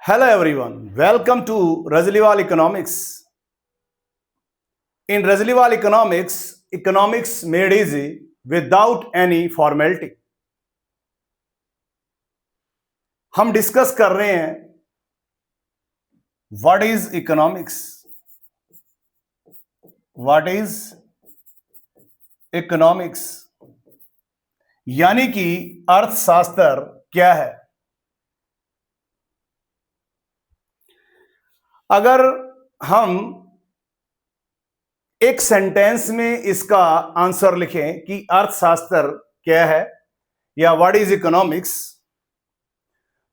Hello everyone, welcome to Rajaliwal Economics. In Rajaliwal Economics, economics made easy without any formality. हम discuss कर रहे हैं what is economics, what is economics यानी कि अर्थशास्त्र क्या है। अगर हम एक सेंटेंस में इसका आंसर लिखें कि अर्थशास्त्र क्या है या व्हाट इज इकोनॉमिक्स,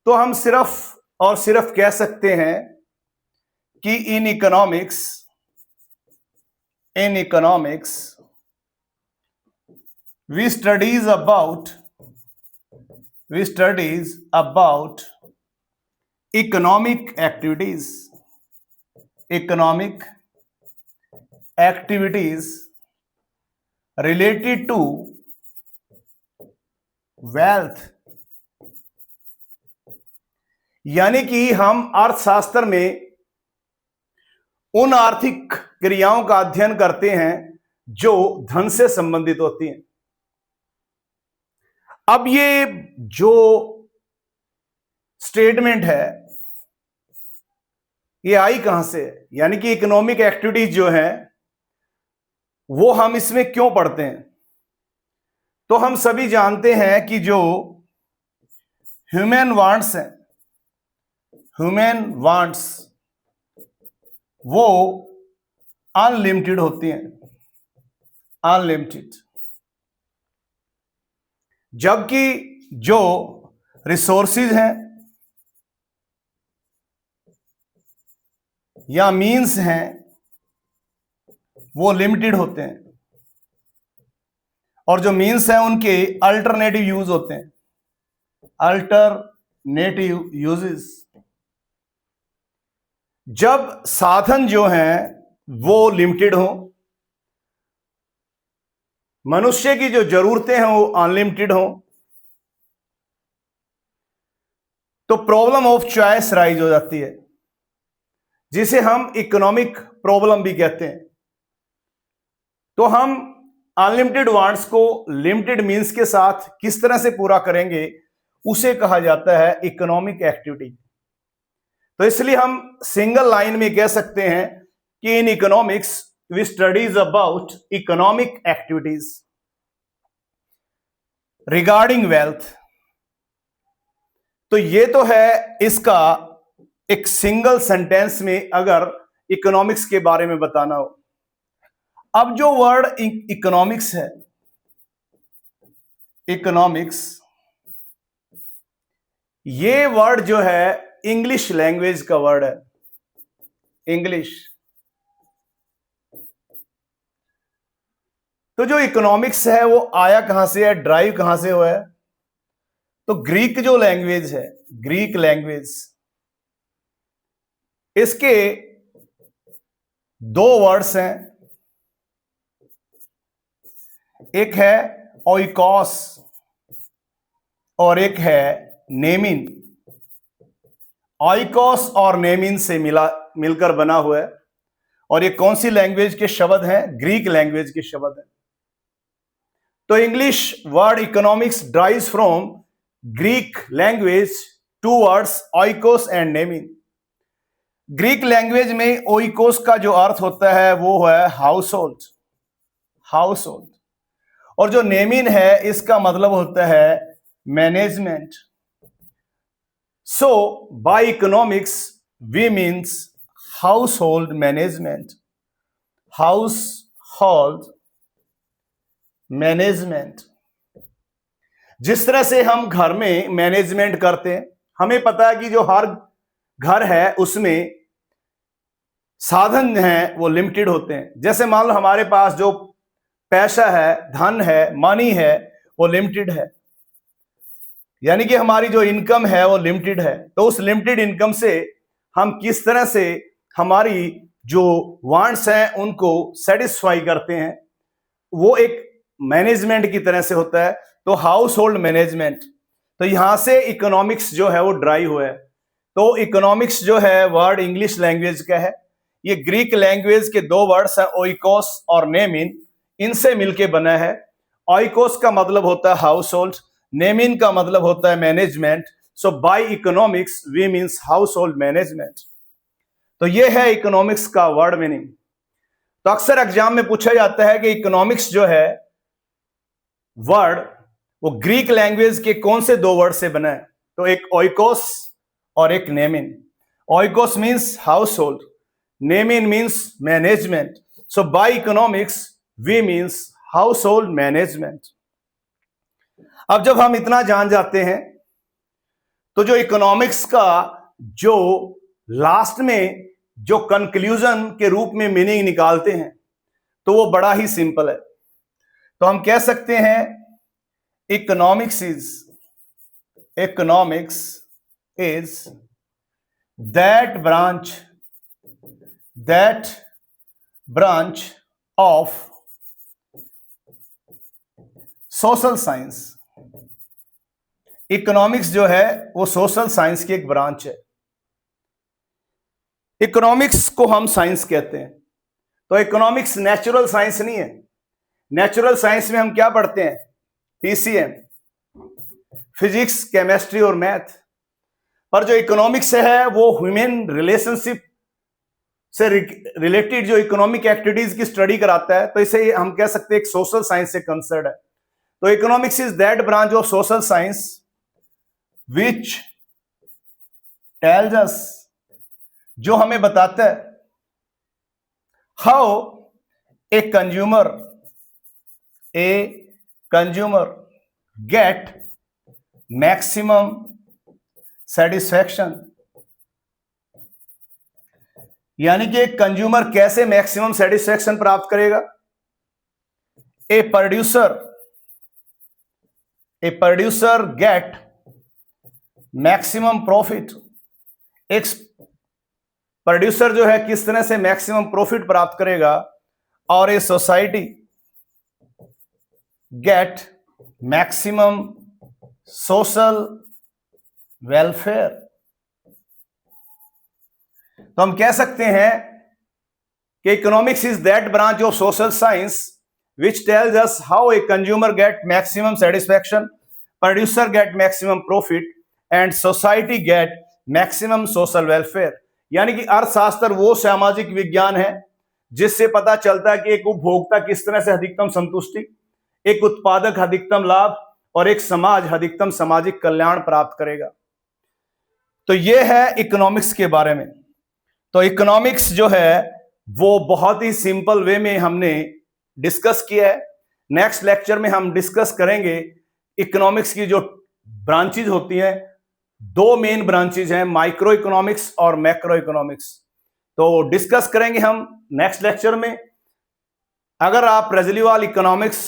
तो हम सिर्फ और सिर्फ कह सकते हैं कि in economics we studies about economic activities related to wealth, यानी कि हम अर्थशास्त्र में उन आर्थिक क्रियाओं का अध्ययन करते हैं जो धन से संबंधित होती हैं। अब ये जो स्टेटमेंट है ये आई कहां से है, यानी कि इकोनॉमिक एक्टिविटीज जो है वो हम इसमें क्यों पढ़ते हैं। तो हम सभी जानते हैं कि जो ह्यूमन वांट्स वो अनलिमिटेड होती हैं, जबकि जो रिसोर्सेज हैं या मीन्स हैं वो लिमिटेड होते हैं, और जो मीन्स हैं उनके अल्टरनेटिव यूज होते हैं, अल्टरनेटिव यूजेस। जब साधन जो हैं वो लिमिटेड हो, मनुष्य की जो जरूरतें हैं वो अनलिमिटेड हो, तो प्रॉब्लम ऑफ चॉइस राइज हो जाती है, जिसे हम इकोनॉमिक प्रॉब्लम भी कहते हैं। तो हम अनलिमिटेड वांट्स को लिमिटेड मींस के साथ किस तरह से पूरा करेंगे उसे कहा जाता है इकोनॉमिक एक्टिविटी। तो इसलिए हम सिंगल लाइन में कह सकते हैं कि in economics we studies about economic activities regarding wealth. तो ये तो है इसका एक सिंगल सेंटेंस में अगर इकोनॉमिक्स के बारे में बताना हो। अब जो वर्ड इकोनॉमिक्स है, इकोनॉमिक्स ये वर्ड जो है इंग्लिश लैंग्वेज का वर्ड है, इंग्लिश। तो जो इकोनॉमिक्स है वो आया कहां से है, ड्राइव कहां से हुआ है। तो ग्रीक जो लैंग्वेज है, ग्रीक लैंग्वेज, इसके दो वर्ड्स हैं, एक है ओइकोस और एक है नेमिन। ओइकोस और नेमिन से मिलकर बना हुआ है, और ये कौन सी लैंग्वेज के शब्द हैं, ग्रीक लैंग्वेज के शब्द हैं। तो English word economics derives from Greek language two words oikos and nemein. Greek language में ओइकोस का जो अर्थ होता है वो है हाउस होल्ड, और जो नेमिन है इसका मतलब होता है management. So by economics we means household management, जिस तरह से हम घर में मैनेजमेंट करते हैं, हमें पता है कि जो हर घर है उसमें साधन हैं वो लिमिटेड होते हैं। जैसे मान लो हमारे पास जो पैसा है, धन है, मनी है, वो लिमिटेड है, यानी कि हमारी जो इनकम है वो लिमिटेड है। तो उस लिमिटेड इनकम से हम किस तरह से हमारी जो वांट्स हैं उनको सेटिस्फाई करते हैं, वो एक मैनेजमेंट की तरह से होता है। तो हाउस होल्ड मैनेजमेंट, तो यहां से इकोनॉमिक्स जो है वो ड्राइव हुआ है तो इकोनॉमिक्स जो है वर्ड इंग्लिश लैंग्वेज का है, ये ग्रीक लैंग्वेज के दो वर्ड्स हैं ओइकोस और नेमिन, इनसे मिलके बना है। ओइकोस का मतलब होता है हाउस होल्ड, नेमिन का मतलब होता है management. So by economics we means household management. तो ये है इकोनॉमिक्स का वर्ड मीनिंग। तो अक्सर एग्जाम में पूछा जाता है कि इकोनॉमिक्स जो है वर्ड वो ग्रीक लैंग्वेज के कौन से दो वर्ड से बना है? तो एक ओइकोस और एक nemein. Oikos means household, nemein means management. So by economics we means household management. अब जब हम इतना जान जाते हैं तो जो इकोनॉमिक्स का जो लास्ट में जो कंक्लूजन के रूप में मीनिंग निकालते हैं तो वो बड़ा ही सिंपल है। तो हम कह सकते हैं economics is that branch of social science. Economics जो है वो सोशल साइंस की एक ब्रांच है। इकोनॉमिक्स को हम साइंस कहते हैं। तो इकोनॉमिक्स नेचुरल साइंस नहीं है। नेचुरल साइंस में हम क्या पढ़ते हैं? पीसीएम, फिजिक्स, केमिस्ट्री और मैथ। पर जो इकोनॉमिक्स है वो ह्यूमन रिलेशनशिप से रिलेटेड जो इकोनॉमिक एक्टिविटीज की स्टडी कराता है। तो इसे हम कह सकते हैं एक सोशल साइंस से कंसर्न है। तो economics is that branch of social science which tells us, जो हमें बताता है how a consumer get maximum satisfaction. यानी कि एक कंज्यूमर कैसे मैक्सिमम सेटिस्फैक्शन प्राप्त करेगा। A producer get maximum profit. एक प्रोड्यूसर जो है किस तरह से मैक्सिमम प्रॉफिट प्राप्त करेगा। और a society get maximum social welfare. तो हम कह सकते हैं कि economics is that branch of social science which tells us how a consumer get maximum satisfaction, producer get maximum profit and society get maximum social welfare. यानी कि अर्थशास्त्र वो सामाजिक विज्ञान है जिससे पता चलता है कि एक उपभोक्ता किस तरह से अधिकतम संतुष्टि, एक उत्पादक अधिकतम लाभ और एक समाज अधिकतम सामाजिक कल्याण प्राप्त करेगा। तो यह है इकोनॉमिक्स के बारे में। तो इकोनॉमिक्स जो है वो बहुत ही सिंपल वे में हमने डिस्कस किया है। नेक्स्ट लेक्चर में हम डिस्कस करेंगे इकोनॉमिक्स की जो ब्रांचेज होती हैं। दो मेन ब्रांचेज हैं, माइक्रो इकोनॉमिक्स और मैक्रो इकोनॉमिक्स। तो डिस्कस करेंगे हम नेक्स्ट लेक्चर में। अगर आप रजलीवाल इकोनॉमिक्स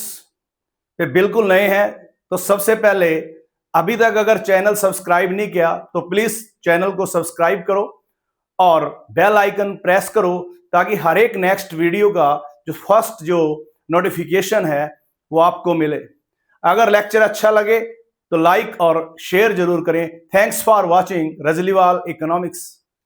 पे बिल्कुल नए हैं तो सबसे पहले अभी तक अगर चैनल सब्सक्राइब नहीं किया तो प्लीज चैनल को सब्सक्राइब करो और बेल आइकन प्रेस करो ताकि हर एक नेक्स्ट वीडियो का जो फर्स्ट जो नोटिफिकेशन है वो आपको मिले। अगर लेक्चर अच्छा लगे तो लाइक और शेयर जरूर करें। Thanks for watching Rajliwal economics.